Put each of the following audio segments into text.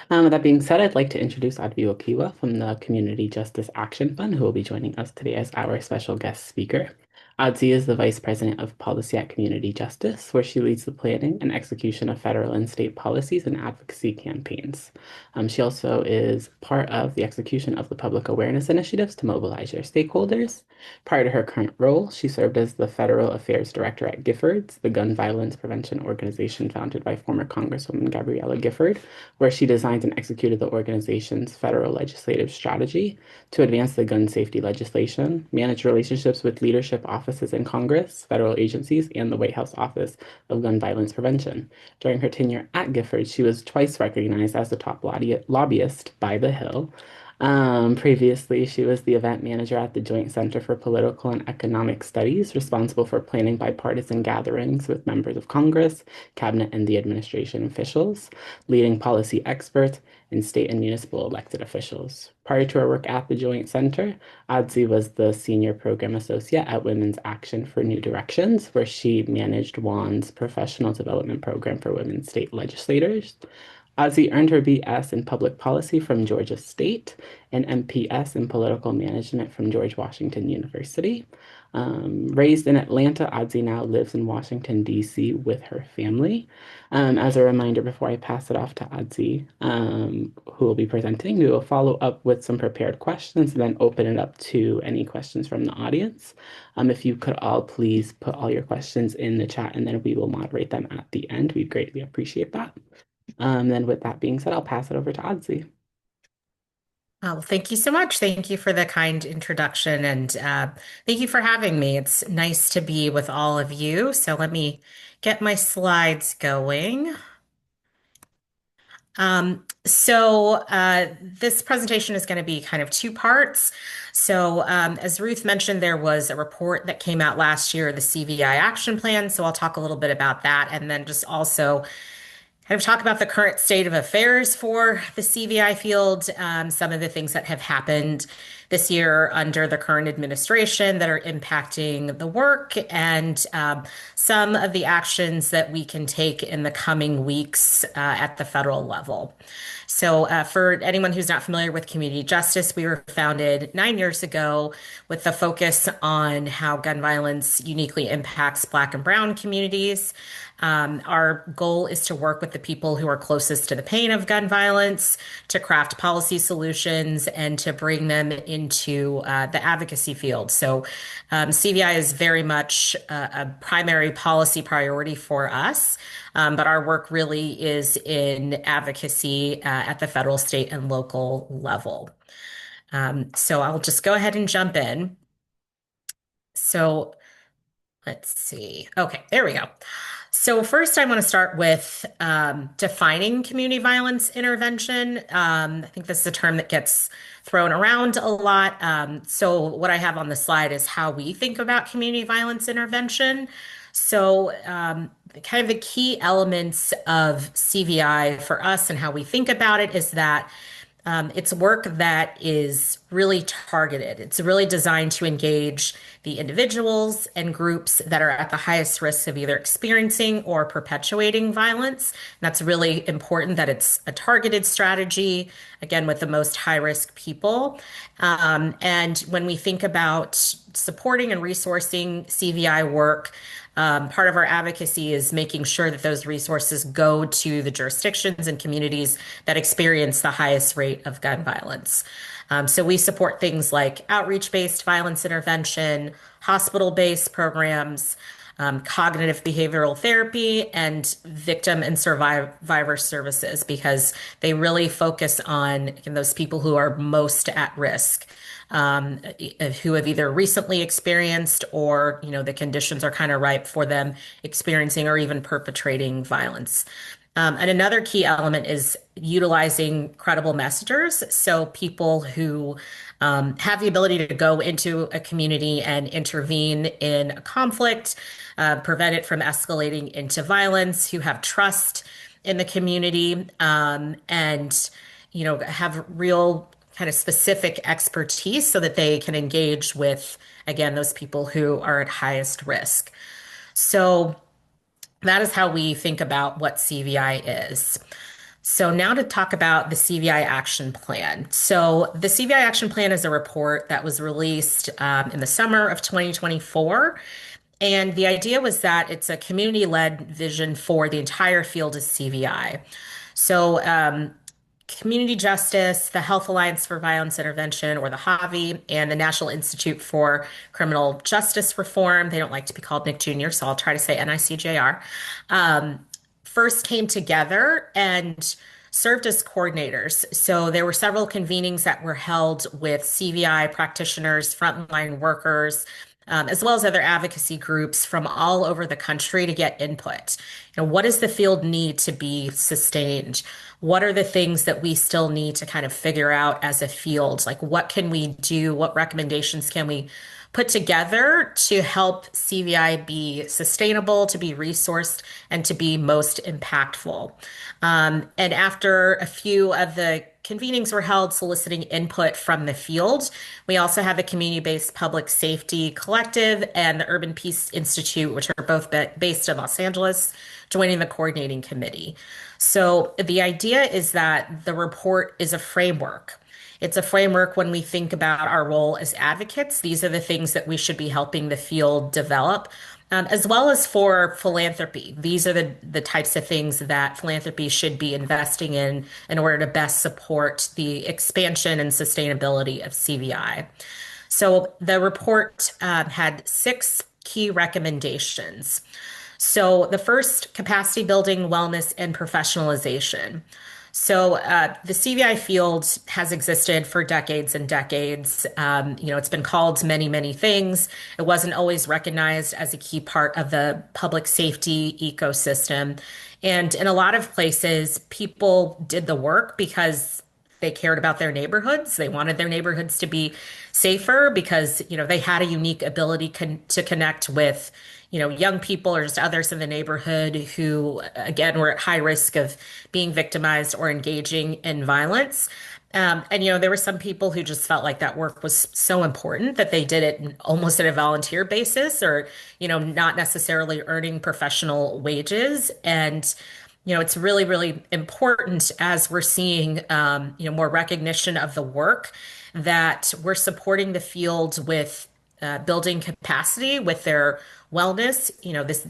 With that being said, I'd like to introduce Advi Vokhiwa from the Community Justice Action Fund, who will be joining us today as our special guest speaker. Adzi is the Vice President of Policy at Community Justice, where she leads the planning and execution of federal and state policies and advocacy campaigns. She also is part of the execution of the public awareness initiatives to mobilize your stakeholders. Prior to her current role, she served as the Federal Affairs Director at Giffords, the gun violence prevention organization founded by former Congresswoman Gabriella Gifford, where she designed and executed the organization's federal legislative strategy to advance the gun safety legislation, manage relationships with leadership offices in Congress, federal agencies, and the White House Office of Gun Violence Prevention. During her tenure at Gifford, she was twice recognized as the top lobbyist by The Hill. Previously, she was the event manager at the Joint Center for Political and Economic Studies, responsible for planning bipartisan gatherings with members of Congress, cabinet, and the administration officials, leading policy experts, and state and municipal elected officials. Prior to her work at the Joint Center, Adzi was the Senior Program Associate at Women's Action for New Directions, where she managed WAN's professional development program for women state legislators. Adzi earned her BS in Public Policy from Georgia State and MPS in Political Management from George Washington University. Raised in Atlanta, Adzi now lives in Washington, D.C. with her family. As a reminder, before I pass it off to Adzi, who will be presenting, we will follow up with some prepared questions and then open it up to any questions from the audience. If you could all please put all your questions in the chat and then we will moderate them at the end. We'd greatly appreciate that. Then with that being said, I'll pass it over to Adzi. Oh, thank you so much. Thank you for the kind introduction and thank you for having me. It's nice to be with all of you. So let me get my slides going. This presentation is going to be kind of two parts. As Ruth mentioned, there was a report that came out last year, the CVI Action Plan. So I'll talk a little bit about that and then just also kind of talk about the current state of affairs for the CVI field, some of the things that have happened this year under the current administration that are impacting the work, and some of the actions that we can take in the coming weeks at the federal level. For anyone who's not familiar with Community Justice, we were founded 9 years ago with the focus on how gun violence uniquely impacts Black and Brown communities. Our goal is to work with the people who are closest to the pain of gun violence, to craft policy solutions, and to bring them into the advocacy field. CVI is very much a primary policy priority for us, but our work really is in advocacy at the federal, state, and local level. I'll just go ahead and jump in. So let's see. Okay, there we go. So first, I want to start with defining community violence intervention. I think this is a term that gets thrown around a lot. What I have on the slide is how we think about community violence intervention. Kind of the key elements of CVI for us and how we think about it is that it's work that is really targeted. It's really designed to engage the individuals and groups that are at the highest risk of either experiencing or perpetuating violence. And that's really important that it's a targeted strategy, again, with the most high-risk people. And when we think about supporting and resourcing CVI work, part of our advocacy is making sure that those resources go to the jurisdictions and communities that experience the highest rate of gun violence. We support things like outreach-based violence intervention, hospital-based programs, cognitive behavioral therapy, and victim and survivor services because they really focus on those people who are most at risk. Who have either recently experienced or, the conditions are kind of ripe for them experiencing or even perpetrating violence. And another key element is utilizing credible messengers. So people who have the ability to go into a community and intervene in a conflict, prevent it from escalating into violence, who have trust in the community, and, have real kind of specific expertise so that they can engage with, again, those people who are at highest risk. So that is how we think about what CVI is. So now to talk about the CVI Action Plan. So the CVI Action Plan is a report that was released in the summer of 2024. And the idea was that it's a community-led vision for the entire field of CVI. So community justice, the Health Alliance for Violence Intervention, or the HAVI, and the National Institute for Criminal Justice Reform. They don't like to be called Nick Jr., so I'll try to say NICJR. First came together and served as coordinators. So there were several convenings that were held with CVI practitioners, frontline workers, as well as other advocacy groups from all over the country to get input. What does the field need to be sustained? What are the things that we still need to kind of figure out as a field? Like, what can we do? What recommendations can we put together to help CVI be sustainable, to be resourced, and to be most impactful? And after a few of the convenings were held soliciting input from the field, we also have the Community-Based Public Safety Collective and the Urban Peace Institute, which are both based in Los Angeles, joining the coordinating committee. So the idea is that the report is a framework. It's a framework when we think about our role as advocates. These are the things that we should be helping the field develop, as well as for philanthropy. These are the types of things that philanthropy should be investing in order to best support the expansion and sustainability of CVI. So the report had six key recommendations. So the first, capacity building, wellness, and professionalization. So the CVI field has existed for decades and decades. It's been called many, many things. It wasn't always recognized as a key part of the public safety ecosystem. And in a lot of places, people did the work because they cared about their neighborhoods. They wanted their neighborhoods to be safer because, they had a unique ability to connect with young people or just others in the neighborhood who, again, were at high risk of being victimized or engaging in violence. And there were some people who just felt like that work was so important that they did it almost at a volunteer basis or, not necessarily earning professional wages. And it's really, really important as we're seeing, more recognition of the work that we're supporting the field with building capacity with their wellness.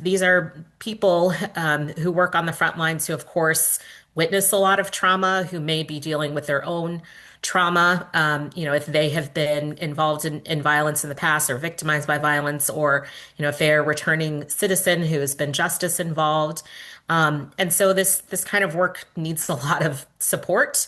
These are people who work on the front lines who, of course, witness a lot of trauma, who may be dealing with their own trauma, if they have been involved in violence in the past or victimized by violence, or, if they're a returning citizen who has been justice involved. And so this kind of work needs a lot of support.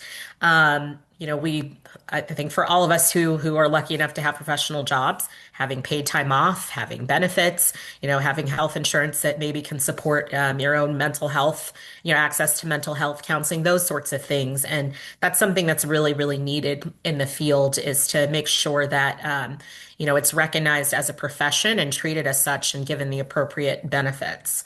I think for all of us who are lucky enough to have professional jobs, having paid time off, having benefits, having health insurance that maybe can support your own mental health, access to mental health counseling, those sorts of things. And that's something that's really, really needed in the field, is to make sure that, it's recognized as a profession and treated as such and given the appropriate benefits.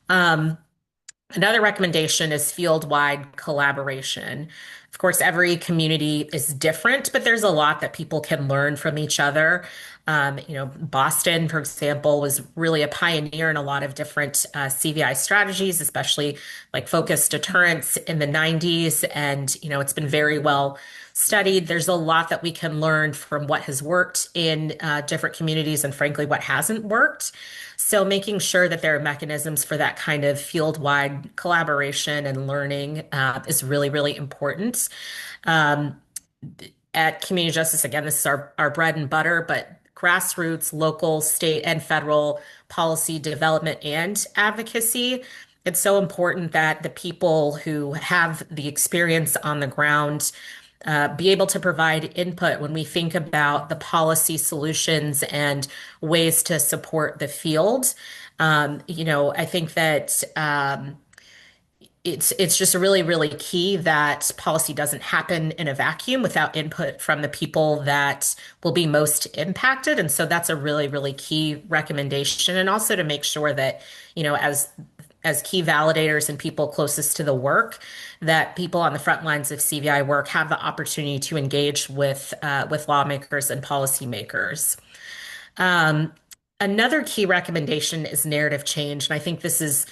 Another recommendation is field-wide collaboration. Of course, every community is different, but there's a lot that people can learn from each other. Boston, for example, was really a pioneer in a lot of different CVI strategies, especially like focused deterrence in the 90s. And, it's been very well studied. There's a lot that we can learn from what has worked in different communities and, frankly, what hasn't worked. So making sure that there are mechanisms for that kind of field-wide collaboration and learning is really, really important. At Community Justice, again, this is our bread and butter, but grassroots, local, state, and federal policy development and advocacy. It's so important that the people who have the experience on the ground be able to provide input when we think about the policy solutions and ways to support the field. I think that it's just really, really key that policy doesn't happen in a vacuum without input from the people that will be most impacted. And so that's a really, really key recommendation. And also to make sure that, as key validators and people closest to the work, that people on the front lines of CVI work have the opportunity to engage with lawmakers and policymakers. Another key recommendation is narrative change, and I think this is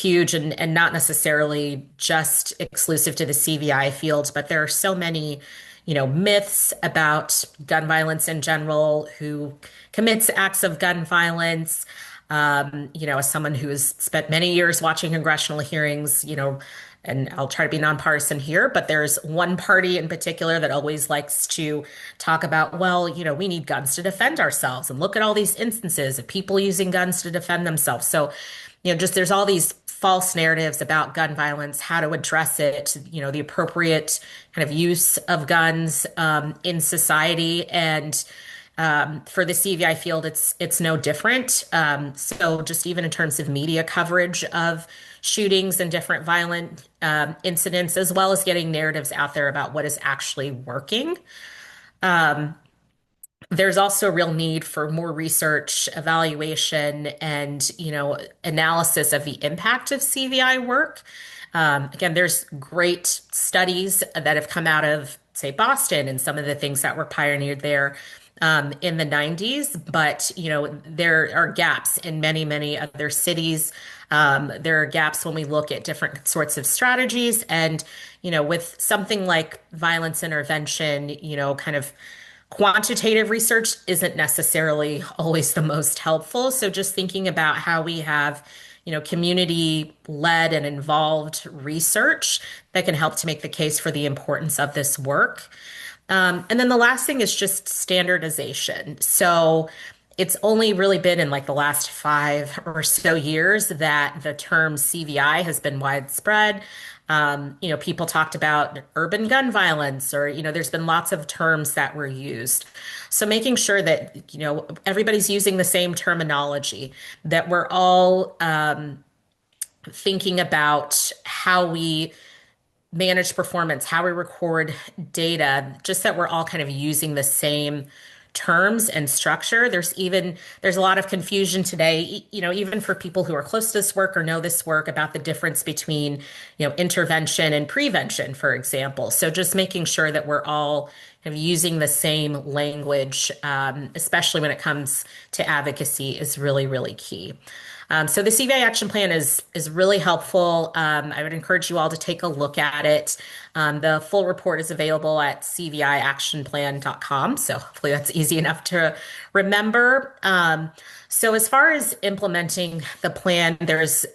huge and not necessarily just exclusive to the CVI field, but there are so many, myths about gun violence in general, who commits acts of gun violence. As someone who has spent many years watching congressional hearings, and I'll try to be nonpartisan here, but there's one party in particular that always likes to talk about, well, we need guns to defend ourselves. And look at all these instances of people using guns to defend themselves. So, just there's all these false narratives about gun violence, how to address it, the appropriate kind of use of guns in society. And for the CVI field, it's no different. So just even in terms of media coverage of shootings and different violent incidents, as well as getting narratives out there about what is actually working. There's also a real need for more research, evaluation, and analysis of the impact of CVI work. Again, there's great studies that have come out of, say, Boston and some of the things that were pioneered there in the 90s. But there are gaps in many, many other cities. There are gaps when we look at different sorts of strategies, and with something like violence intervention, kind of quantitative research isn't necessarily always the most helpful. So just thinking about how we have, community-led and involved research that can help to make the case for the importance of this work. And then the last thing is just standardization. So it's only really been in like the last 5 or so years that the term CVI has been widespread. People talked about urban gun violence, or, there's been lots of terms that were used. So making sure that, everybody's using the same terminology, that we're all thinking about how we manage performance, how we record data, just that we're all kind of using the same terms and structure. There's a lot of confusion today, even for people who are close to this work or know this work, about the difference between, intervention and prevention, for example. So just making sure that we're all kind of using the same language, especially when it comes to advocacy, is really, really key. So the CVI Action Plan is really helpful. I would encourage you all to take a look at it. The full report is available at cviactionplan.com. So hopefully that's easy enough to remember. So as far as implementing the plan, there's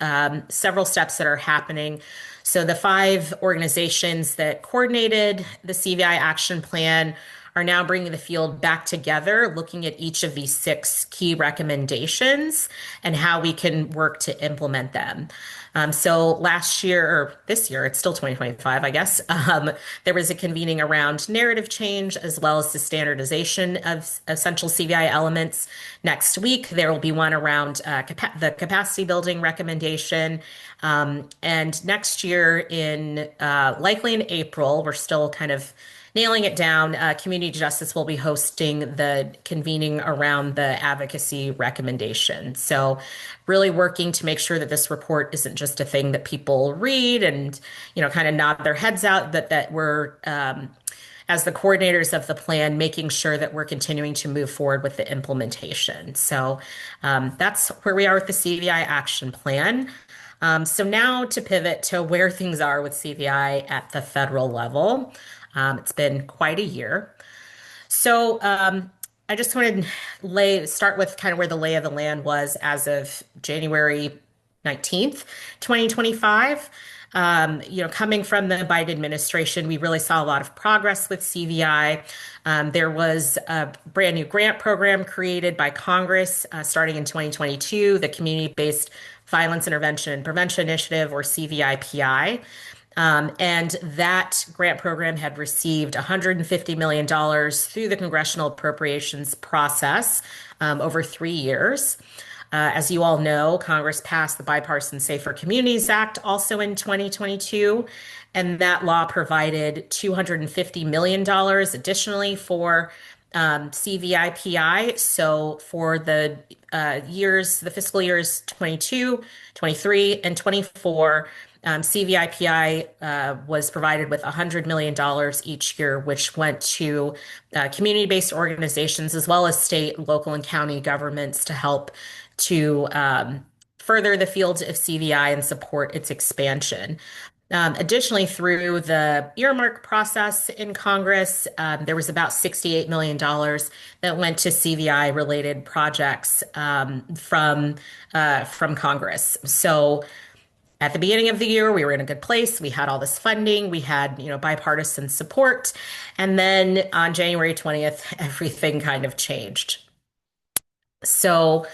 several steps that are happening. So the 5 organizations that coordinated the CVI Action Plan are now bringing the field back together, looking at each of these 6 key recommendations and how we can work to implement them. So last year, or this year, it's still 2025, I guess, there was a convening around narrative change as well as the standardization of essential CVI elements. Next week, there will be one around the capacity building recommendation. And next year, likely in April, we're still kind of nailing it down. Community Justice will be hosting the convening around the advocacy recommendation. So really working to make sure that this report isn't just a thing that people read and, kind of nod their heads out, but that we're, as the coordinators of the plan, making sure that we're continuing to move forward with the implementation. So that's where we are with the CVI Action Plan. So now to pivot to where things are with CVI at the federal level. It's been quite a year. So I just wanted to start with kind of where the lay of the land was as of January 19th, 2025. Coming from the Biden administration, we really saw a lot of progress with CVI. There was a brand new grant program created by Congress starting in 2022, the Community-Based Violence Intervention and Prevention Initiative, or CVIPI. And that grant program had received $150 million through the congressional appropriations process over 3 years. As you all know, Congress passed the Bipartisan Safer Communities Act also in 2022, and that law provided $250 million additionally for CVIPI. So for the fiscal years 22, 23, and 24, CVIPI was provided with $100 million each year, which went to community-based organizations as well as state, local, and county governments to help to further the field of CVI and support its expansion. Additionally, through the earmark process in Congress, there was about $68 million that went to CVI related projects from Congress. So at the beginning of the year, we were in a good place. We had all this funding. We had, bipartisan support. And then on January 20th, everything kind of changed. So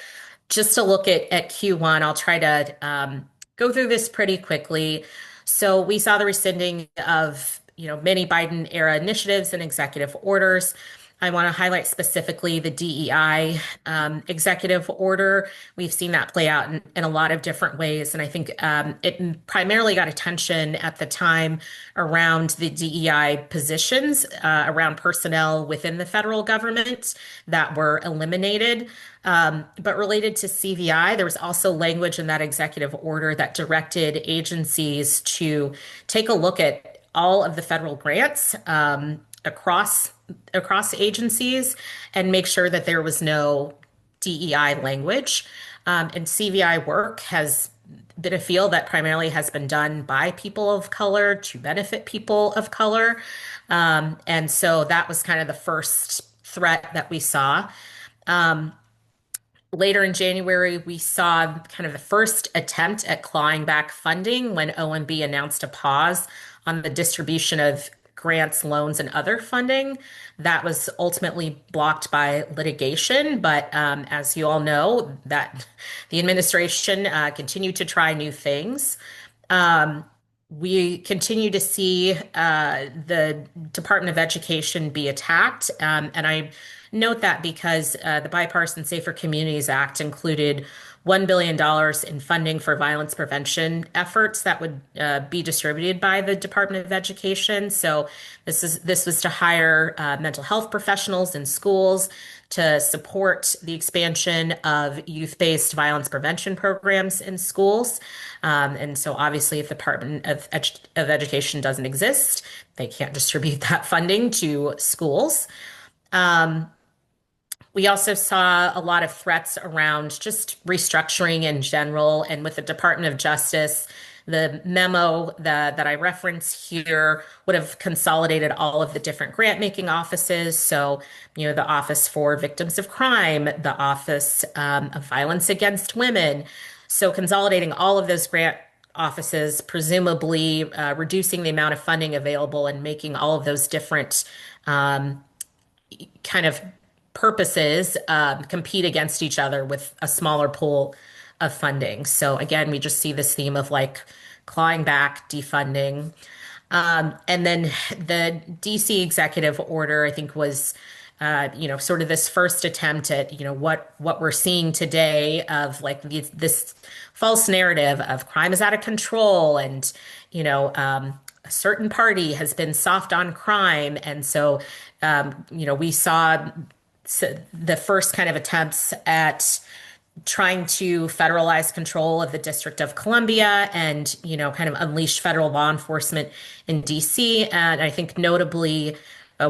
just to look at Q1, I'll try to go through this pretty quickly. So we saw the rescinding of, many Biden era initiatives and executive orders. I want to highlight specifically the DEI executive order. We've seen that play out in a lot of different ways. And I think it primarily got attention at the time around the DEI positions, around personnel within the federal government that were eliminated. But related to CVI, there was also language in that executive order that directed agencies to take a look at all of the federal grants across agencies and make sure that there was no DEI language. And CVI work has been a field that primarily has been done by people of color to benefit people of color. And so that was kind of the first threat that we saw. Later in January, we saw kind of the first attempt at clawing back funding when OMB announced a pause on the distribution of grants, loans, and other funding. That was ultimately blocked by litigation. But as you all know, that the administration continued to try new things. We continue to see the Department of Education be attacked. And I note that because the Bipartisan Safer Communities Act included $1 billion in funding for violence prevention efforts that would be distributed by the Department of Education. So this was to hire mental health professionals in schools to support the expansion of youth-based violence prevention programs in schools. And so obviously if the Department of Education doesn't exist, they can't distribute that funding to schools. We also saw a lot of threats around just restructuring in general. And with the Department of Justice, the memo that I reference here would have consolidated all of the different grant making offices. So, the Office for Victims of Crime, the Office of Violence Against Women. So consolidating all of those grant offices, presumably reducing the amount of funding available and making all of those different kind of purposes compete against each other with a smaller pool of funding. So again, we just see this theme of like clawing back, defunding. And then the DC executive order, I think, was sort of this first attempt at, what we're seeing today of like this false narrative of crime is out of control and, a certain party has been soft on crime. And so, we saw the first kind of attempts at trying to federalize control of the District of Columbia and, kind of unleash federal law enforcement in DC. And I think notably,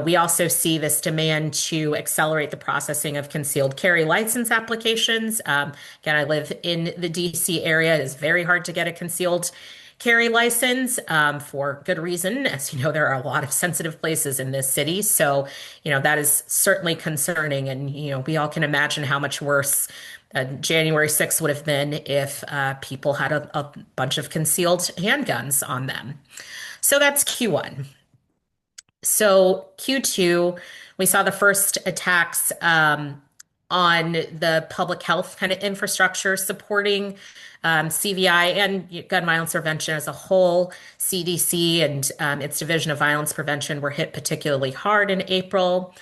we also see this demand to accelerate the processing of concealed carry license applications. Again, I live in the DC area. It is very hard to get a concealed carry license for good reason. As you know, there are a lot of sensitive places in this city. So, that is certainly concerning. And, we all can imagine how much worse January 6th would have been if people had a bunch of concealed handguns on them. So that's Q1. So Q2, we saw the first attacks on the public health kind of infrastructure supporting CVI and gun violence prevention as a whole. CDC and its Division of Violence Prevention were hit particularly hard in April.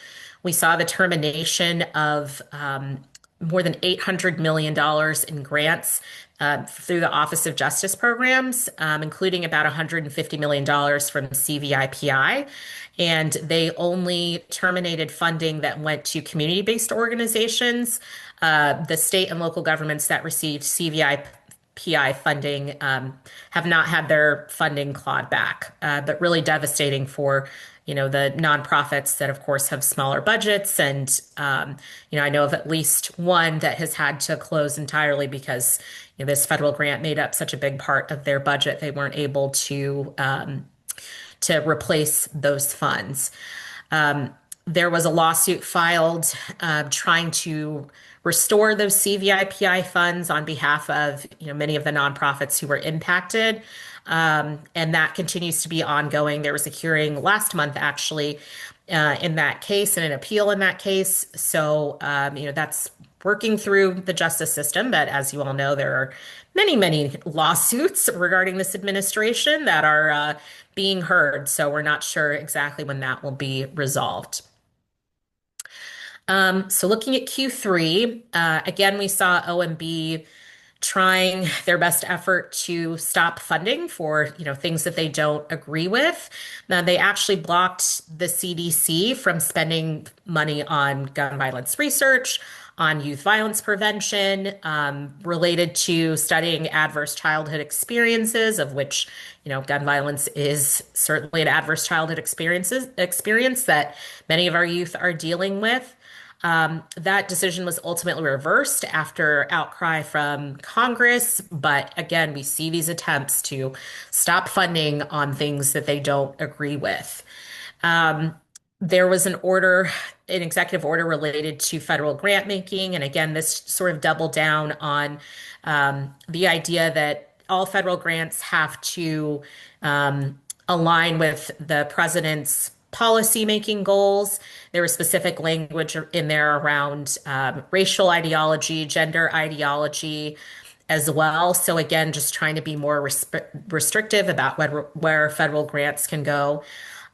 We saw the termination of more than $800 million in grants through the Office of Justice programs, including about $150 million from CVIPI. And they only terminated funding that went to community-based organizations. The state and local governments that received CVI PI funding have not had their funding clawed back, but really devastating for the nonprofits that, of course, have smaller budgets. And, I know of at least one that has had to close entirely because, this federal grant made up such a big part of their budget. They weren't able to replace those funds. There was a lawsuit filed trying to restore those CVI funds on behalf of many of the nonprofits who were impacted. And that continues to be ongoing. There was a hearing last month, actually, in that case, and an appeal in that case. So, that's working through the justice system. But as you all know, there are many, many lawsuits regarding this administration that are being heard. So we're not sure exactly when that will be resolved. So looking at Q3, again, we saw OMB trying their best effort to stop funding for, things that they don't agree with. Now, they actually blocked the CDC from spending money on gun violence research, on youth violence prevention, related to studying adverse childhood experiences, of which, gun violence is certainly an adverse childhood experience that many of our youth are dealing with. That decision was ultimately reversed after outcry from Congress. But again, we see these attempts to stop funding on things that they don't agree with. There was an executive order related to federal grant making. And again, this sort of doubled down on the idea that all federal grants have to align with the president's policy-making goals. There was specific language in there around racial ideology, gender ideology as well. So again, just trying to be more restrictive about where federal grants can go.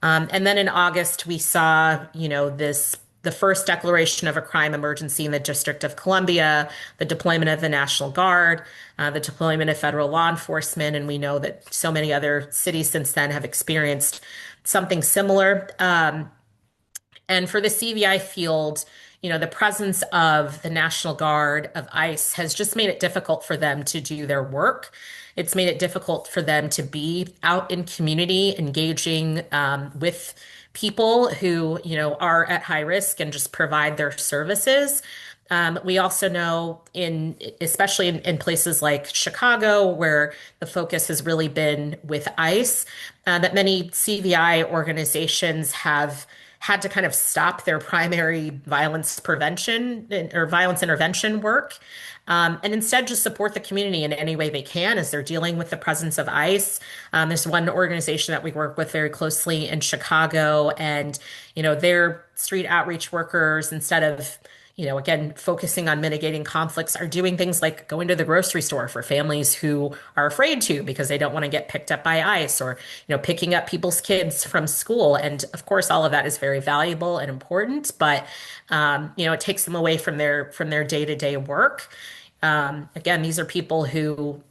And then in August, we saw, the first declaration of a crime emergency in the District of Columbia, the deployment of the National Guard, the deployment of federal law enforcement. And we know that so many other cities since then have experienced something similar. And for the CVI field, the presence of the National Guard, of ICE, has just made it difficult for them to do their work. It's made it difficult for them to be out in community, engaging with people who, are at high risk and just provide their services. We also know especially in places like Chicago, where the focus has really been with ICE, that many CVI organizations have had to kind of stop their primary violence prevention or violence intervention work, and instead just support the community in any way they can as they're dealing with the presence of ICE. There's one organization that we work with very closely in Chicago, and their street outreach workers, instead of again, focusing on mitigating conflicts, are doing things like going to the grocery store for families who are afraid to because they don't want to get picked up by ICE, or, picking up people's kids from school. And of course, all of that is very valuable and important, but, it takes them away from their day-to-day work. Again, these are people who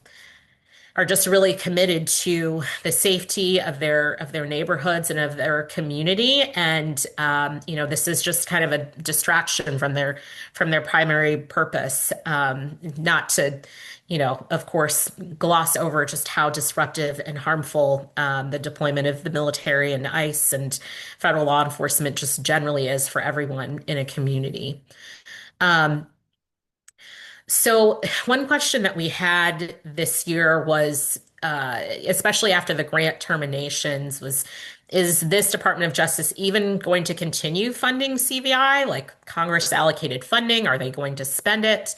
are just really committed to the safety of their neighborhoods and of their community. And this is just kind of a distraction from their primary purpose. Not to, of course, gloss over just how disruptive and harmful the deployment of the military and ICE and federal law enforcement just generally is for everyone in a community. So one question that we had this year was, especially after the grant terminations, is this Department of Justice even going to continue funding CVI? Like, Congress allocated funding, are they going to spend it?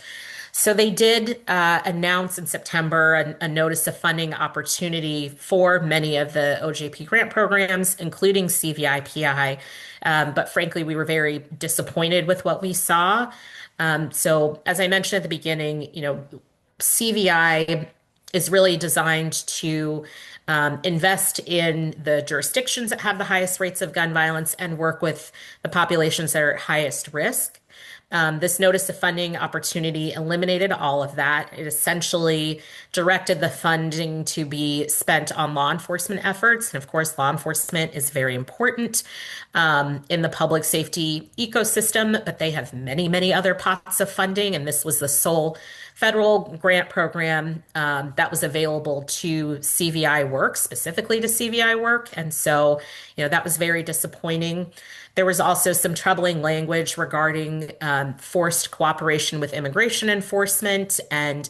So they did announce in September a notice of funding opportunity for many of the OJP grant programs, including CVI PI. But frankly, we were very disappointed with what we saw. So as I mentioned at the beginning, CVI is really designed to invest in the jurisdictions that have the highest rates of gun violence and work with the populations that are at highest risk. This notice of funding opportunity eliminated all of that. It essentially directed the funding to be spent on law enforcement efforts. And of course, law enforcement is very important in the public safety ecosystem, but they have many, many other pots of funding. And this was the sole federal grant program that was available to CVI work, specifically to CVI work. And so, that was very disappointing. There was also some troubling language regarding forced cooperation with immigration enforcement and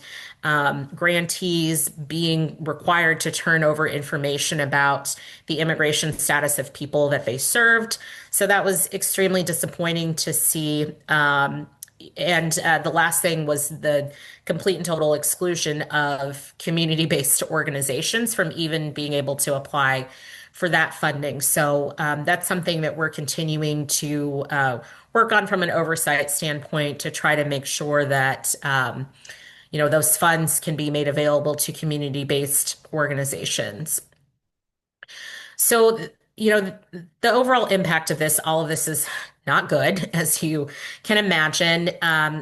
grantees being required to turn over information about the immigration status of people that they served. So that was extremely disappointing to see. And the last thing was the complete and total exclusion of community-based organizations from even being able to apply for that funding. So that's something that we're continuing to work on from an oversight standpoint to try to make sure that those funds can be made available to community-based organizations. So, the overall impact of this, all of this is not good, as you can imagine.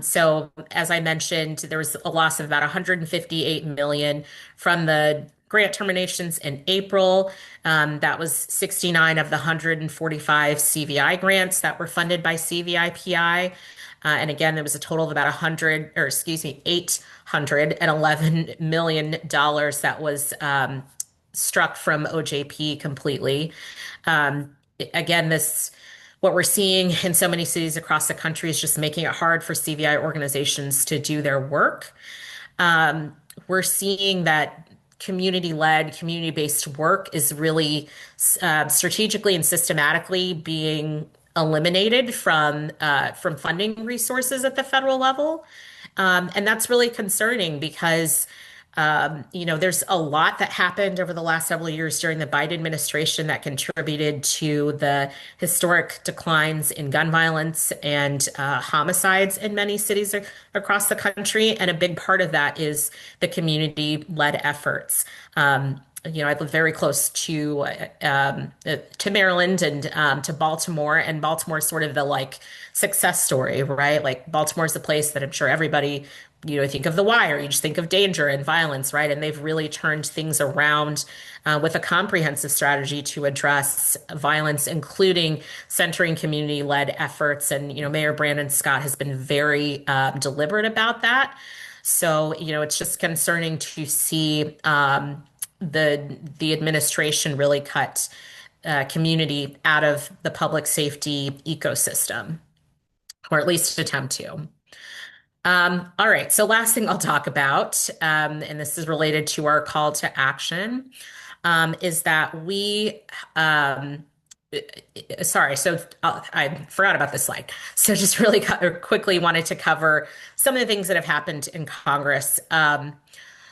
So, as I mentioned, there was a loss of about 158 million from the grant terminations in April. That was 69 of the 145 CVI grants that were funded by CVI PI. And again, there was a total of about 100, or excuse me, $811 million that was struck from OJP completely. Again, what we're seeing in so many cities across the country is just making it hard for CVI organizations to do their work. We're seeing that community-led, community-based work is really strategically and systematically being eliminated from funding resources at the federal level. And that's really concerning because there's a lot that happened over the last several years during the Biden administration that contributed to the historic declines in gun violence and homicides in many cities across the country. And a big part of that is the community-led efforts. I live very close to Maryland and to Baltimore, and Baltimore is sort of the success story, right? Like Baltimore is the place that I'm sure everybody, think of The Wire, you just think of danger and violence, right? And they've really turned things around with a comprehensive strategy to address violence, including centering community-led efforts. And, Mayor Brandon Scott has been very deliberate about that. So, it's just concerning to see the administration really cut community out of the public safety ecosystem, or at least attempt to. All right, so last thing I'll talk about, and this is related to our call to action, is that sorry, so I forgot about this slide. So just really quickly wanted to cover some of the things that have happened in Congress.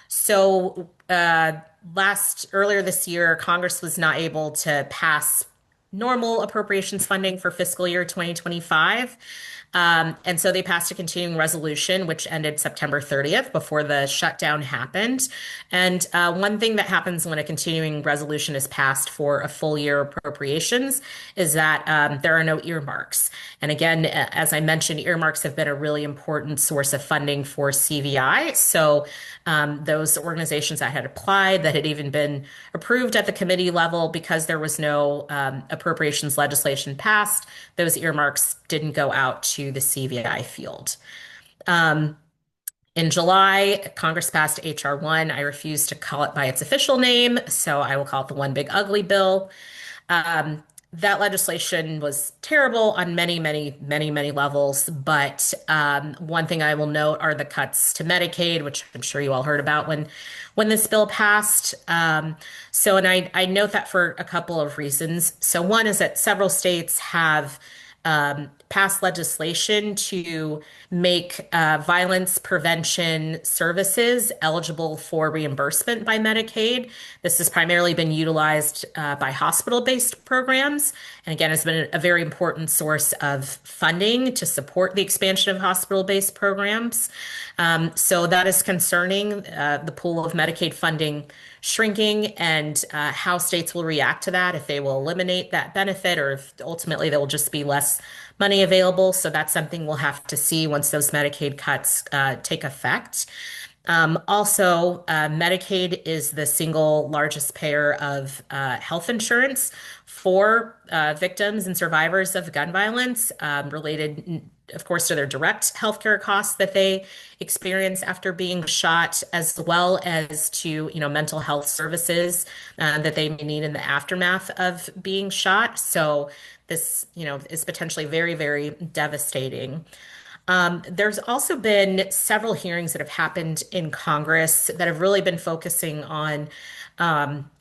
So earlier this year, Congress was not able to pass normal appropriations funding for fiscal year 2025. And so they passed a continuing resolution, which ended September 30th before the shutdown happened. And one thing that happens when a continuing resolution is passed for a full year appropriations is that there are no earmarks. And again, as I mentioned, earmarks have been a really important source of funding for CVI. So those organizations that had applied, that had even been approved at the committee level, because there was no appropriations legislation passed, those earmarks didn't go out to the CVI field. In July, Congress passed H.R. 1. I refuse to call it by its official name, so I will call it the One Big Ugly Bill. That legislation was terrible on many, many, many, many levels. But one thing I will note are the cuts to Medicaid, which I'm sure you all heard about when this bill passed. And I note that for a couple of reasons. So one is that several states have passed legislation to make violence prevention services eligible for reimbursement by Medicaid. This has primarily been utilized by hospital-based programs, and again, has been a very important source of funding to support the expansion of hospital-based programs. So that is concerning. The pool of Medicaid funding shrinking and how states will react to that, if they will eliminate that benefit or if ultimately there will just be less money available. So that's something we'll have to see once those Medicaid cuts take effect. Also, Medicaid is the single largest payer of health insurance for victims and survivors of gun violence, related, of course, to their direct healthcare costs that they experience after being shot, as well as to, mental health services that they may need in the aftermath of being shot. So this, is potentially very, very devastating. There's also been several hearings that have happened in Congress that have really been focusing on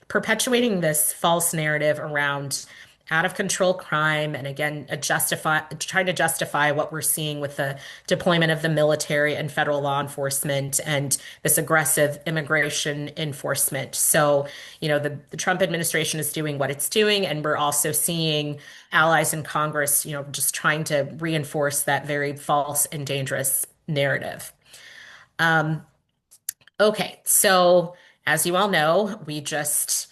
perpetuating this false narrative around out of control crime and again trying to justify what we're seeing with the deployment of the military and federal law enforcement and this aggressive immigration enforcement. So, the Trump administration is doing what it's doing, and we're also seeing allies in Congress, just trying to reinforce that very false and dangerous narrative. Um, Okay, so as you all know, we just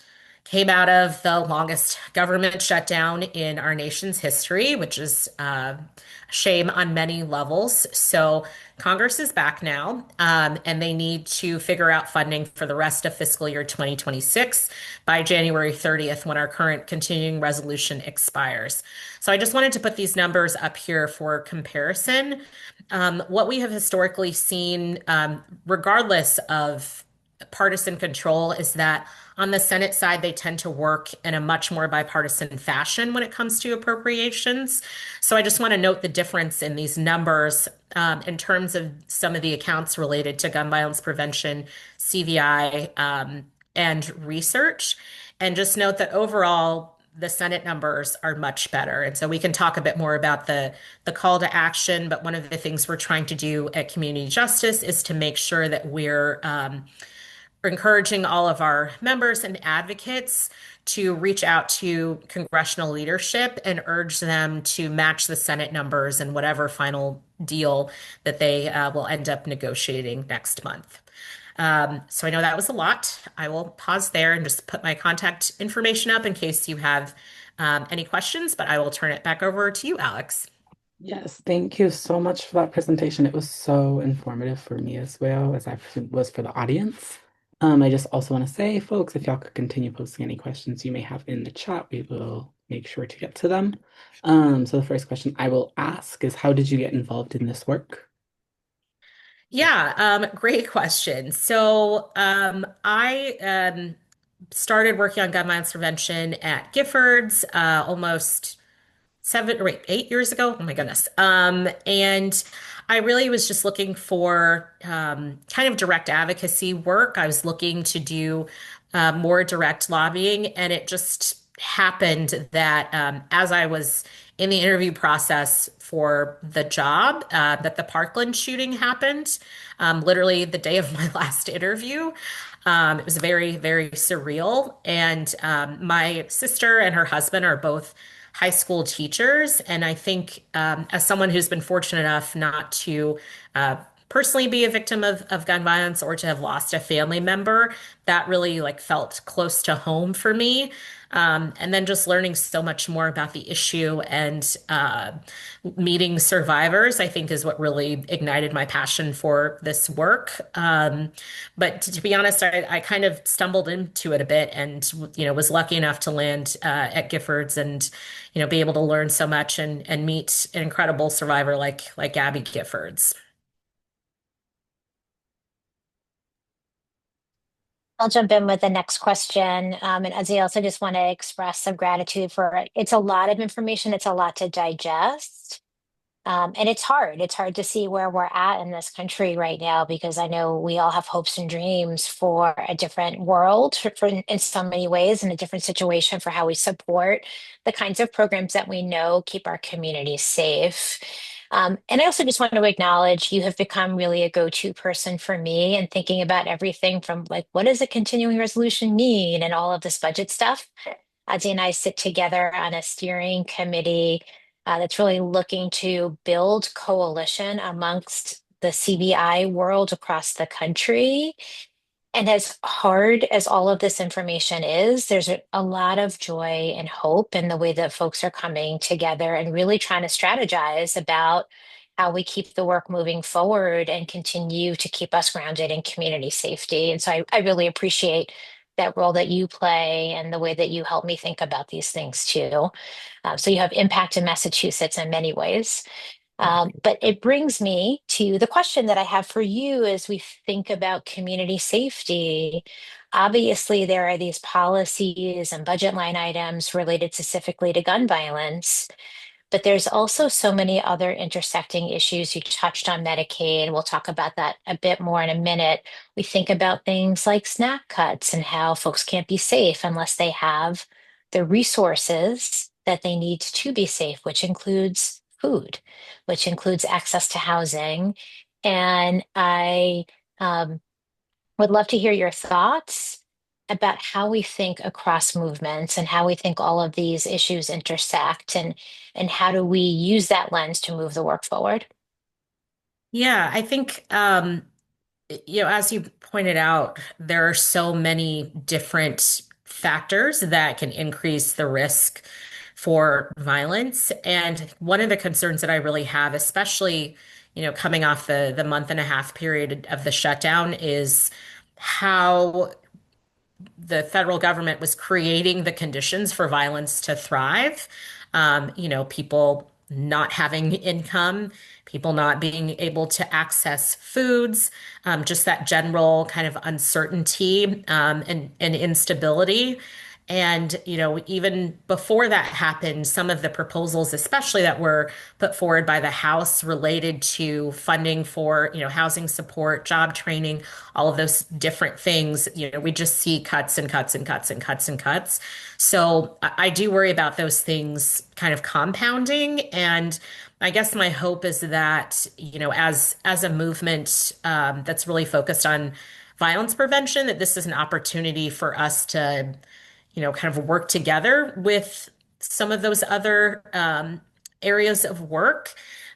came out of the longest government shutdown in our nation's history, which is a shame on many levels. So Congress is back now, and they need to figure out funding for the rest of fiscal year 2026 by January 30th, when our current continuing resolution expires. So I just wanted to put these numbers up here for comparison. What we have historically seen, regardless of partisan control, is that on the Senate side, they tend to work in a much more bipartisan fashion when it comes to appropriations. So I just want to note the difference in these numbers in terms of some of the accounts related to gun violence prevention, CVI, and research. And just note that overall, the Senate numbers are much better. And so we can talk a bit more about the call to action. But one of the things we're trying to do at Community Justice is to make sure that we're encouraging all of our members and advocates to reach out to congressional leadership and urge them to match the Senate numbers in whatever final deal that they will end up negotiating next month. So I know that was a lot. I will pause there and just put my contact information up in case you have any questions, but I will turn it back over to you, Alex. Yes, thank you so much for that presentation. It was so informative for me as well as I presume was for the audience. I just also want to say, folks, if y'all could continue posting any questions you may have in the chat, we will make sure to get to them. So the first question I will ask is, how did you get involved in this work? Yeah, great question. So I started working on gun violence prevention at Giffords almost 8 years ago. Oh my goodness. And I really was just looking for kind of direct advocacy work. I was looking to do more direct lobbying, and it just happened that as I was in the interview process for the job, that the Parkland shooting happened, literally the day of my last interview. It was very, very surreal. And my sister and her husband are both high school teachers. And I think as someone who's been fortunate enough not to personally be a victim of gun violence or to have lost a family member, that really like felt close to home for me. And then just learning so much more about the issue and meeting survivors, I think is what really ignited my passion for this work. But to be honest, I kind of stumbled into it a bit and, was lucky enough to land at Giffords and, be able to learn so much and meet an incredible survivor like Abby Giffords. I'll jump in with the next question. And Adzi, I also just want to express some gratitude for it. It's a lot of information, it's a lot to digest. And it's hard. It's hard to see where we're at in this country right now because I know we all have hopes and dreams for a different world in so many ways and a different situation for how we support the kinds of programs that we know keep our communities safe. And I also just want to acknowledge you have become really a go-to person for me and thinking about everything from like, what does a continuing resolution mean and all of this budget stuff. Adzi and I sit together on a steering committee that's really looking to build coalition amongst the CVI world across the country And as hard as all of this information is, there's a lot of joy and hope in the way that folks are coming together and really trying to strategize about how we keep the work moving forward and continue to keep us grounded in community safety. And so I really appreciate that role that you play and the way that you help me think about these things too. So you have impact in Massachusetts in many ways. But it brings me to the question that I have for you as we think about community safety. Obviously, there are these policies and budget line items related specifically to gun violence, but there's also so many other intersecting issues. You touched on Medicaid. We'll talk about that a bit more in a minute. We think about things like SNAP cuts and how folks can't be safe unless they have the resources that they need to be safe, which includes food, which includes access to housing. And I um, would love to hear your thoughts about how we think across movements and how we think all of these issues intersect and how do we use that lens to move the work forward? Yeah, I think as you pointed out, there are so many different factors that can increase the risk for violence. And one of the concerns that I really have, especially, coming off the month and a half period of the shutdown, is how the federal government was creating the conditions for violence to thrive. People not having income, people not being able to access foods, just that general kind of uncertainty and instability. And, even before that happened, some of the proposals, especially that were put forward by the House related to funding for, housing support, job training, all of those different things, we just see cuts and cuts and cuts and cuts and cuts. So I do worry about those things kind of compounding. And I guess my hope is that, as a movement that's really focused on violence prevention, that this is an opportunity for us to kind of work together with some of those other areas of work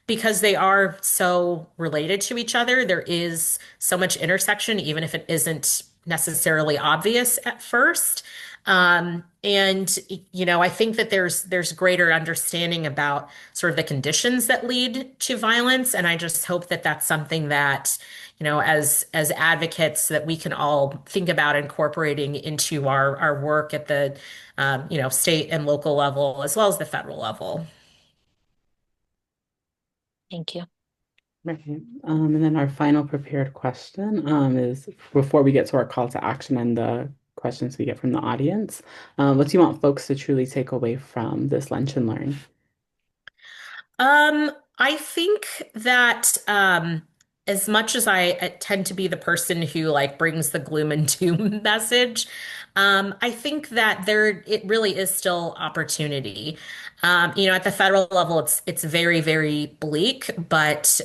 because they are so related to each other. There is so much intersection, even if it isn't necessarily obvious at first. And I think that there's greater understanding about sort of the conditions that lead to violence, and I just hope that that's something that as advocates, that we can all think about incorporating into our work at the state and local level as well as the federal level. Thank you. Right. And then our final prepared question is before we get to our call to action and the questions we get from the audience, what do you want folks to truly take away from this lunch and learn? I think that as much as I tend to be the person who like brings the gloom and doom message, I think that it really is still opportunity. At the federal level, it's very, very bleak, but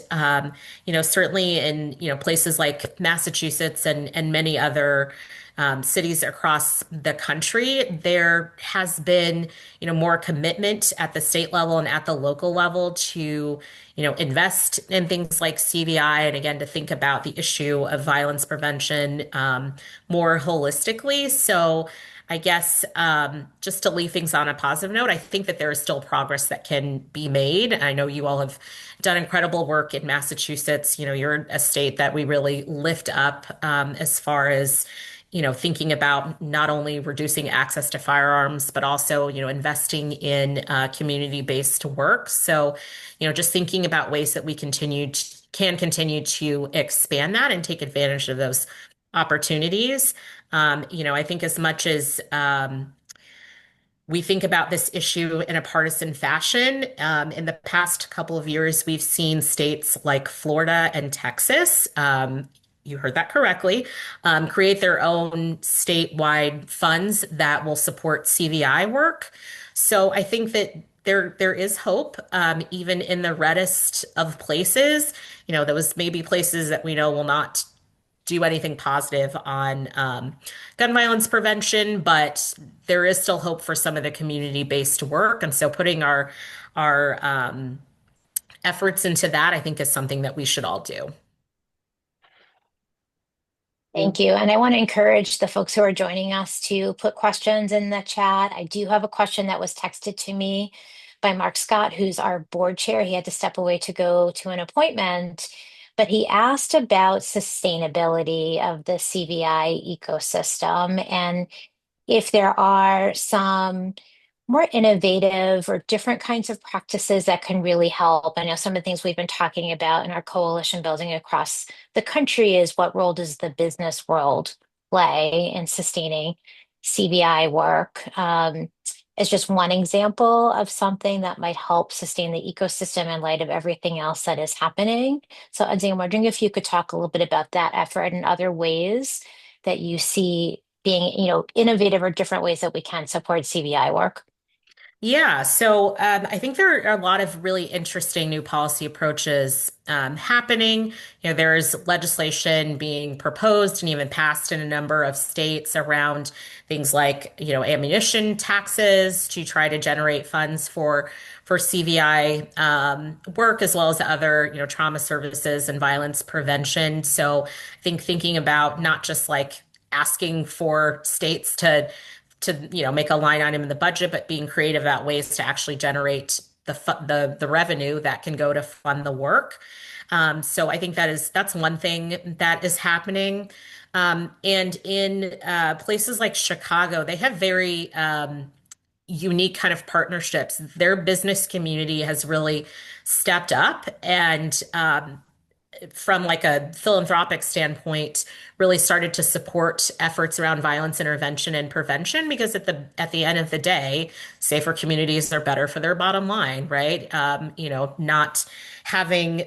certainly in places like Massachusetts and many other cities across the country, there has been, more commitment at the state level and at the local level to, invest in things like CVI and again, to think about the issue of violence prevention more holistically. So I guess just to leave things on a positive note, I think that there is still progress that can be made. I know you all have done incredible work in Massachusetts. You're a state that we really lift up as far as thinking about not only reducing access to firearms, but also, investing in community-based work. So, just thinking about ways that we can continue to expand that and take advantage of those opportunities. I think as much as we think about this issue in a partisan fashion. In the past couple of years, we've seen states like Florida and Texas, you heard that correctly, create their own statewide funds that will support CVI work. So I think that there is hope, even in the reddest of places. Those may be places that we know will not do anything positive on gun violence prevention, but there is still hope for some of the community-based work. And so putting our efforts into that, I think, is something that we should all do. Thank you. And I want to encourage the folks who are joining us to put questions in the chat. I do have a question that was texted to me by Mark Scott, who's our board chair. He had to step away to go to an appointment, but he asked about sustainability of the CVI ecosystem and if there are some more innovative or different kinds of practices that can really help. I know some of the things we've been talking about in our coalition building across the country is what role does the business world play in sustaining CBI work? Is just one example of something that might help sustain the ecosystem in light of everything else that is happening. So, Adzi, I'm wondering if you could talk a little bit about that effort and other ways that you see being, innovative or different ways that we can support CVI work. Yeah, so I think there are a lot of really interesting new policy approaches happening. There's legislation being proposed and even passed in a number of states around things like, ammunition taxes to try to generate funds for CVI work, as well as other, trauma services and violence prevention. So I think thinking about not just like asking for states to make a line item in the budget, but being creative about ways to actually generate the revenue that can go to fund the work. So I think that's one thing that is happening. And in places like Chicago, they have very unique kind of partnerships. Their business community has really stepped up and from like a philanthropic standpoint, really started to support efforts around violence intervention and prevention because at the end of the day, safer communities are better for their bottom line, right? Not having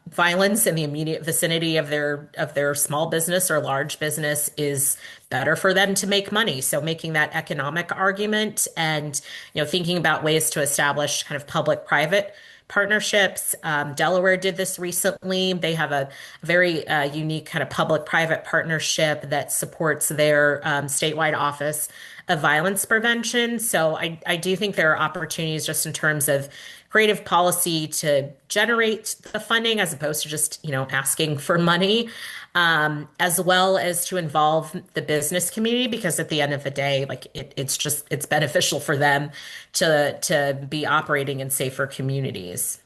violence in the immediate vicinity of their small business or large business is better for them to make money. So making that economic argument and thinking about ways to establish kind of public-private partnerships. Delaware did this recently. They have a very unique kind of public-private partnership that supports their statewide office of violence prevention. So I do think there are opportunities just in terms of creative policy to generate the funding as opposed to just, asking for money, as well as to involve the business community because at the end of the day, like it's beneficial for them to be operating in safer communities.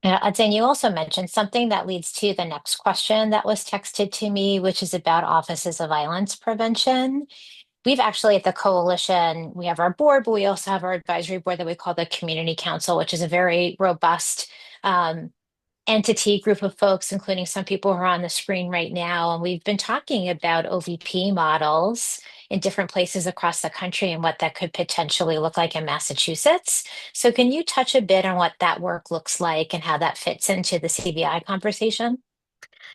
Yeah, Adzi, you also mentioned something that leads to the next question that was texted to me, which is about offices of violence prevention. We've actually at the coalition, we have our board, but we also have our advisory board that we call the Community Council, which is a very robust entity group of folks, including some people who are on the screen right now. And we've been talking about OVP models in different places across the country and what that could potentially look like in Massachusetts. So can you touch a bit on what that work looks like and how that fits into the CVI conversation?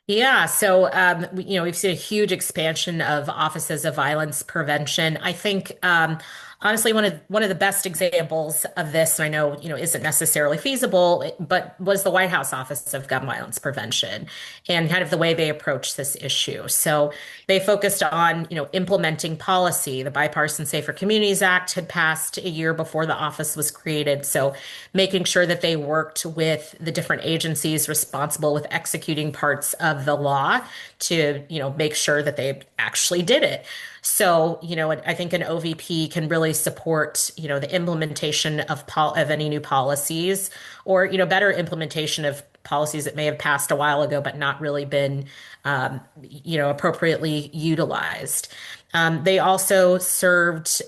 Yeah, so we've seen a huge expansion of offices of violence prevention. I think honestly one of the best examples of this, and I know isn't necessarily feasible, but was the White House Office of Gun Violence Prevention and kind of the way they approach this issue. So they focused on implementing policy. The Bipartisan Safer Communities Act had passed a year before the office was created, so making sure that they worked with the different agencies responsible with executing parts of the law to, make sure that they actually did it. So, I think an OVP can really support, the implementation of any new policies or, better implementation of policies that may have passed a while ago but not really been, appropriately utilized. They also served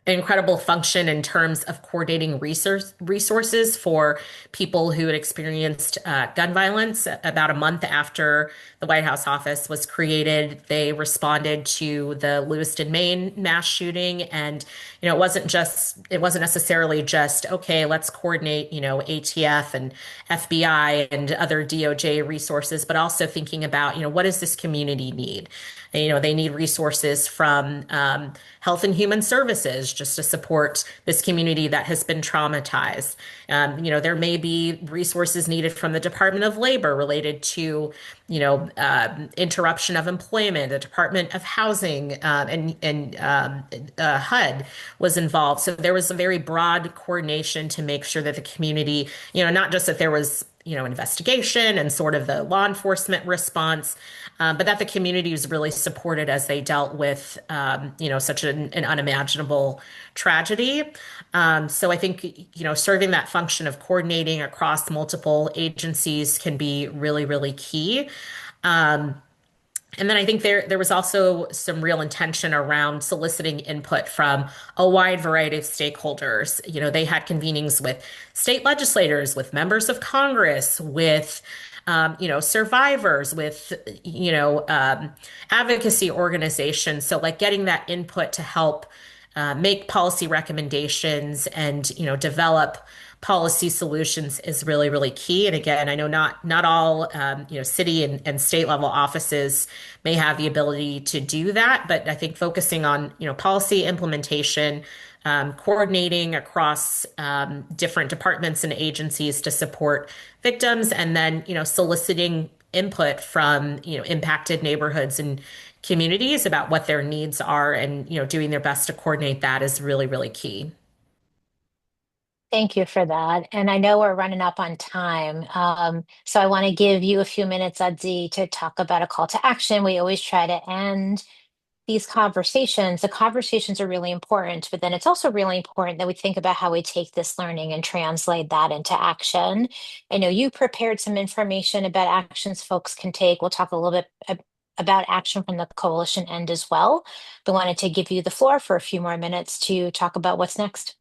incredible function in terms of coordinating resources for people who had experienced gun violence. About a month after the White House office was created, they responded to the Lewiston, Maine mass shooting, and it wasn't necessarily just okay, let's coordinate ATF and FBI and other DOJ resources, but also thinking about what does this community need. They need resources from Health and Human Services just to support this community that has been traumatized. There may be resources needed from the Department of Labor related to, interruption of employment. The Department of Housing and HUD was involved. So there was a very broad coordination to make sure that the community, not just that there was investigation and sort of the law enforcement response, but that the community was really supported as they dealt with, such an unimaginable tragedy. So I think, serving that function of coordinating across multiple agencies can be really, really key. Um, and then I think there was also some real intention around soliciting input from a wide variety of stakeholders. They had convenings with state legislators, with members of Congress, with survivors, with advocacy organizations. So like getting that input to help make policy recommendations and develop policy solutions is really, really key. And again, I know not all city and state level offices may have the ability to do that, but I think focusing on policy implementation, coordinating across different departments and agencies to support victims, and then soliciting input from impacted neighborhoods and communities about what their needs are, and doing their best to coordinate that is really, really key. Thank you for that. And I know we're running up on time. So I want to give you a few minutes, Adzi, to talk about a call to action. We always try to end these conversations. The conversations are really important, but then it's also really important that we think about how we take this learning and translate that into action. I know you prepared some information about actions folks can take. We'll talk a little bit about action from the coalition end as well, but wanted to give you the floor for a few more minutes to talk about what's next.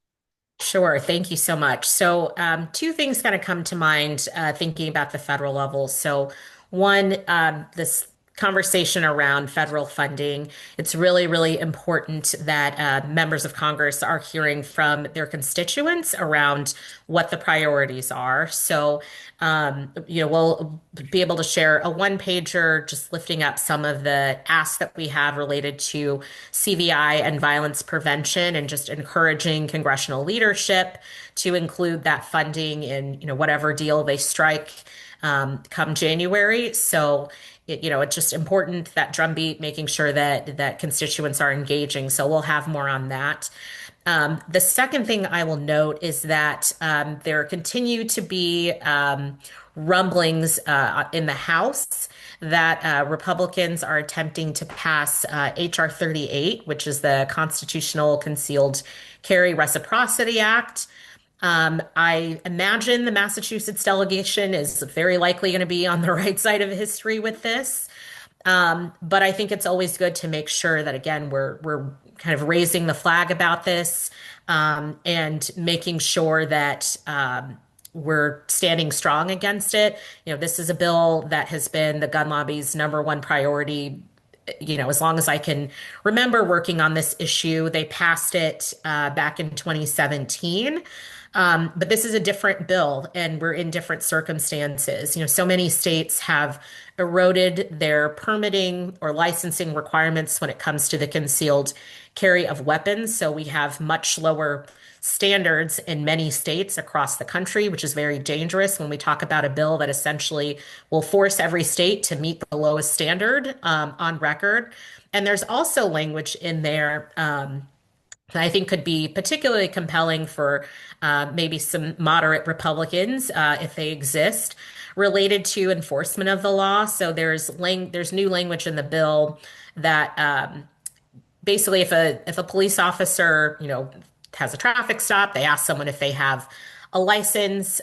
Sure. Thank you so much. So, two things kind of come to mind thinking about the federal level. So, one, this conversation around federal funding. It's really, really important that members of Congress are hearing from their constituents around what the priorities are. So, we'll be able to share a one pager just lifting up some of the asks that we have related to CVI and violence prevention, and just encouraging congressional leadership to include that funding in, whatever deal they strike come January. So, it's just important, that drumbeat, making sure that constituents are engaging. So we'll have more on that. The second thing I will note is that there continue to be rumblings in the House that Republicans are attempting to pass HR 38, which is the Constitutional Concealed Carry Reciprocity Act. I imagine the Massachusetts delegation is very likely going to be on the right side of history with this. But I think it's always good to make sure that, again, we're kind of raising the flag about this, and making sure that we're standing strong against it. This is a bill that has been the gun lobby's number one priority. As long as I can remember working on this issue. They passed it back in 2017. But this is a different bill, and we're in different circumstances. So many states have eroded their permitting or licensing requirements when it comes to the concealed carry of weapons. So we have much lower standards in many states across the country, which is very dangerous when we talk about a bill that essentially will force every state to meet the lowest standard on record. And there's also language in there that I think could be particularly compelling for maybe some moderate Republicans, if they exist, related to enforcement of the law. So there's new language in the bill that basically, if a police officer has a traffic stop, they ask someone if they have a license.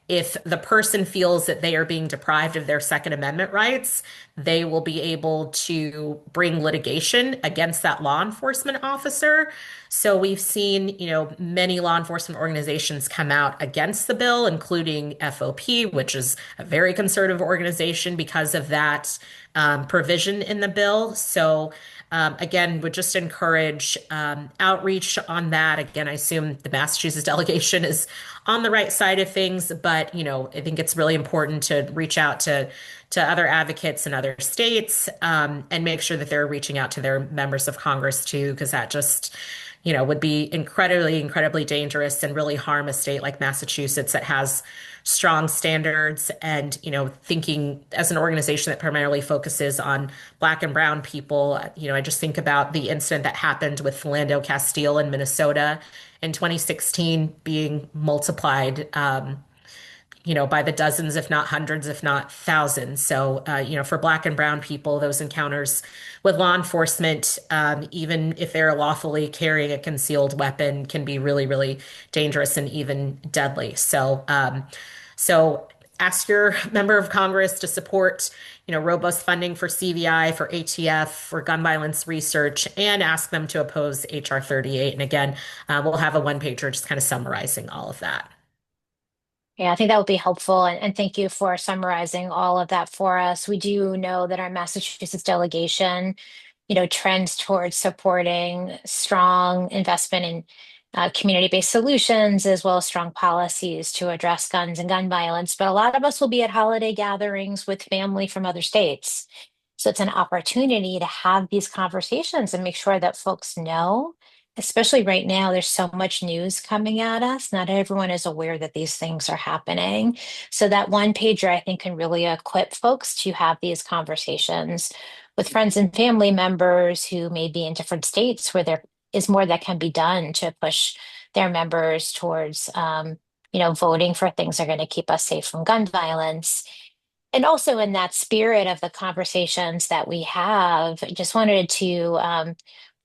If the person feels that they are being deprived of their Second Amendment rights, they will be able to bring litigation against that law enforcement officer. So we've seen, many law enforcement organizations come out against the bill, including FOP, which is a very conservative organization, because of that provision in the bill. So again, would just encourage outreach on that. Again, I assume the Massachusetts delegation is on the right side of things, but I think it's really important to reach out to other advocates in other states, and make sure that they're reaching out to their members of Congress too, because that just would be incredibly, incredibly dangerous and really harm a state like Massachusetts that has strong standards. And, thinking as an organization that primarily focuses on Black and Brown people, I just think about the incident that happened with Philando Castile in Minnesota in 2016 being multiplied, by the dozens, if not hundreds, if not thousands. So, for Black and Brown people, those encounters with law enforcement, even if they're lawfully carrying a concealed weapon, can be really, really dangerous and even deadly. So ask your member of Congress to support, robust funding for CVI, for ATF, for gun violence research, and ask them to oppose HR 38. And again, we'll have a one pager just kind of summarizing all of that. Yeah, I think that would be helpful. And thank you for summarizing all of that for us. We do know that our Massachusetts delegation, trends towards supporting strong investment in community-based solutions as well as strong policies to address guns and gun violence. But a lot of us will be at holiday gatherings with family from other states. So it's an opportunity to have these conversations and make sure that folks know, especially right now, there's so much news coming at us. Not everyone is aware that these things are happening. So that one pager, I think, can really equip folks to have these conversations with friends and family members who may be in different states where there is more that can be done to push their members towards, voting for things that are going to keep us safe from gun violence. And also in that spirit of the conversations that we have, I just wanted to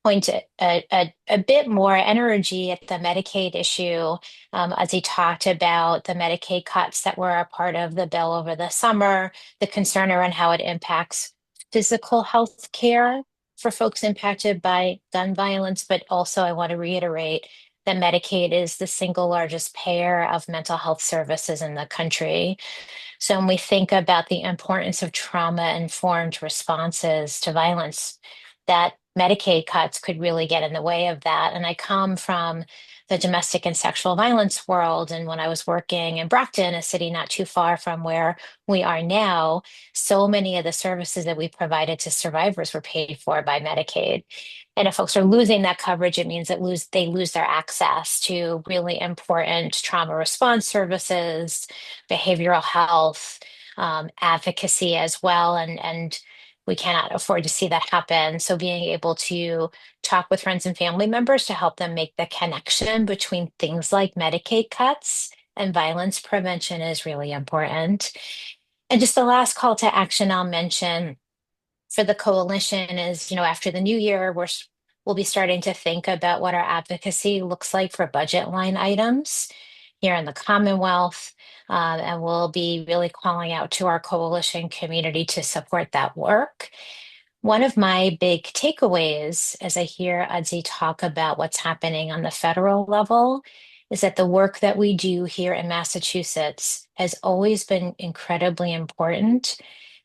point a bit more energy at the Medicaid issue, as he talked about the Medicaid cuts that were a part of the bill over the summer, the concern around how it impacts physical health care for folks impacted by gun violence. But also, I want to reiterate that Medicaid is the single largest payer of mental health services in the country. So when we think about the importance of trauma-informed responses to violence, that Medicaid cuts could really get in the way of that. And I come from the domestic and sexual violence world. And when I was working in Brockton, a city not too far from where we are now, so many of the services that we provided to survivors were paid for by Medicaid. And if folks are losing that coverage, it means that they lose their access to really important trauma response services, behavioral health, advocacy as well. And we cannot afford to see that happen. So being able to talk with friends and family members to help them make the connection between things like Medicaid cuts and violence prevention is really important. And just the last call to action I'll mention for the coalition is, after the new year, we'll be starting to think about what our advocacy looks like for budget line items here in the Commonwealth. And we'll be really calling out to our coalition community to support that work. One of my big takeaways as I hear Adzi talk about what's happening on the federal level is that the work that we do here in Massachusetts has always been incredibly important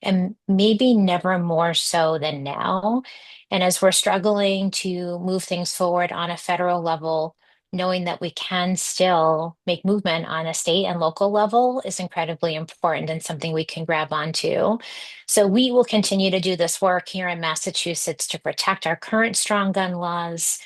and maybe never more so than now. And as we're struggling to move things forward on a federal level, knowing that we can still make movement on a state and local level is incredibly important and something we can grab onto. So we will continue to do this work here in Massachusetts to protect our current strong gun laws,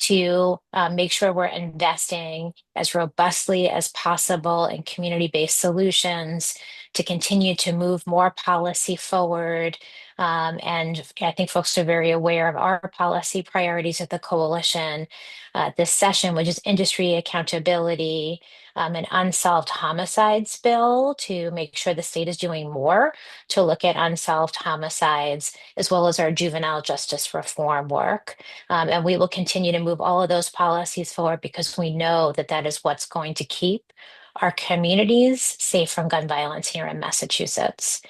to make sure we're investing as robustly as possible in community-based solutions, to continue to move more policy forward. And I think folks are very aware of our policy priorities at the coalition. This session, which is industry accountability, an unsolved homicides bill to make sure the state is doing more to look at unsolved homicides, as well as our juvenile justice reform work. And we will continue to move all of those policies forward because we know that that is what's going to keep our communities safe from gun violence here in Massachusetts.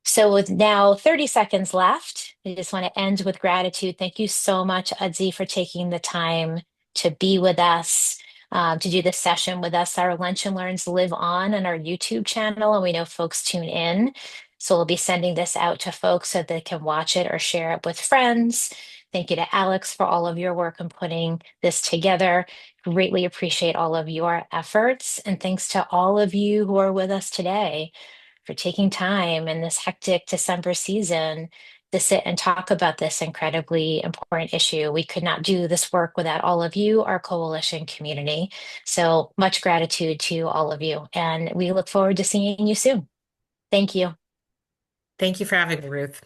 So with now 30 seconds left, I just want to end with gratitude. Thank you so much, Adzi, for taking the time to be with us, to do this session with us. Our Lunch and Learns live on our YouTube channel, and we know folks tune in. So we'll be sending this out to folks so they can watch it or share it with friends. Thank you to Alex for all of your work in putting this together. Greatly appreciate all of your efforts. And thanks to all of you who are with us today for taking time in this hectic December season to sit and talk about this incredibly important issue. We could not do this work without all of you, our coalition community. So much gratitude to all of you. And we look forward to seeing you soon. Thank you. Thank you for having me, Ruth.